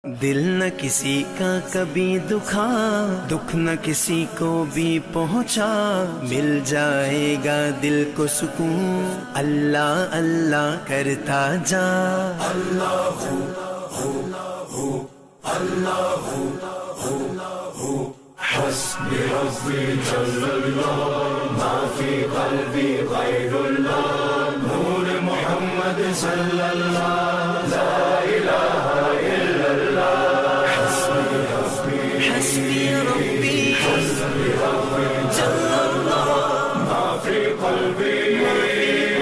دل نہ کسی کا کبھی دکھا، دکھ نہ کسی کو بھی پہنچا، مل جائے گا دل کو سکون اللہ اللہ کرتا جا۔ اللہ ہو اللہ ہو حسبی ربی جل اللہ ما فی قلبی غیر اللہ نور محمد صلی اللہ لا الہ الا اللہ حسبی ربی جل اللہ ما فی قلبی غیر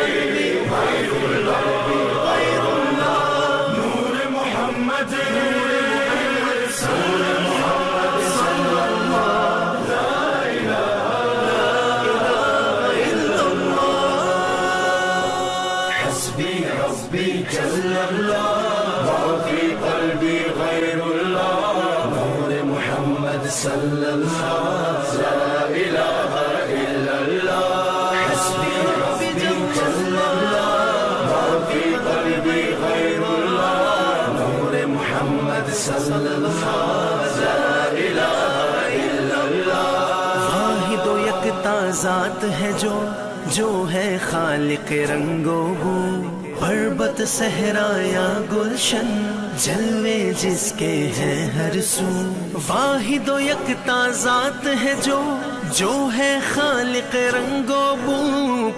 اللہ نور محمد جل اللہ ما فی قلبی غیر اللہ نور محمد صلی اللہ لا الہ الا اللہ حسبی ربی جل اللہ ما فی قلبی غیر اللہ نور محمد صلی اللہ لا الہ الا اللہ۔ واحد و یکتا ذات ہے جو ہے خالق رنگ و بو، پربت صحرا یا گلشن جلوے جس کے ہیں ہر سو۔ واحد و یکتا ذات ہے جو ہے خالق رنگ و بو،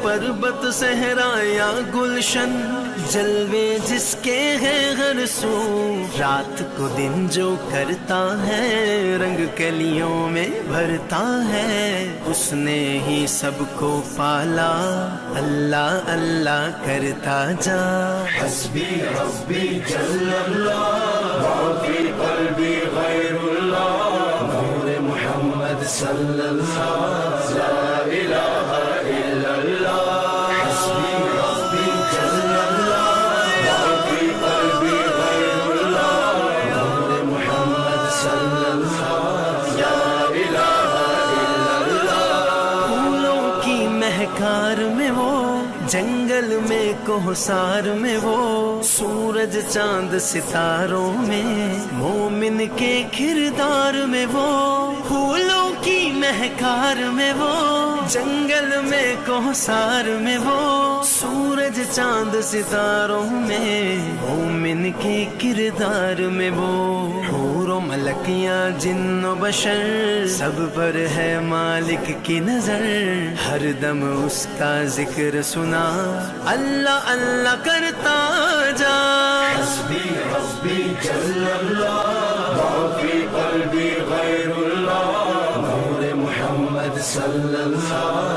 پربت صحرا یا گلشن جلوے جس کے ہیں ہر سو۔ رات کو دن جو کرتا ہے رنگ کلیوں میں بھرتا ہے، اس نے ہی سب کو پالا اللہ اللہ کرتا جا۔ حسبی ربی جل اللہ ما فی قلبی غیر اللہ نور محمد صلی اللہ لا الہ الا اللہ حسبی ربی جل اللہ ما فی قلبی غیر اللہ نور محمد صلی اللہ لا الہ الا اللہ۔ پھولوں کی مہکار میں وہ، جنگل میں کوہسار میں وہ، سورج چاند ستاروں میں مومن کے کردار میں وہ۔ پھولوں کی مہکار میں وہ، جنگل میں کوہسار میں وہ، سورج چاند ستاروں میں مومن کے کردار میں وہ۔ حور و ملکیاں جن و بشر سب پر ہے مالک کی نظر، ہر دم اس کا ذکر سنا اللہ اللہ کرتا جا۔ حسبی ربی جل اللہ ما فی قلبی غیر اللہ نور محمد صلی اللہ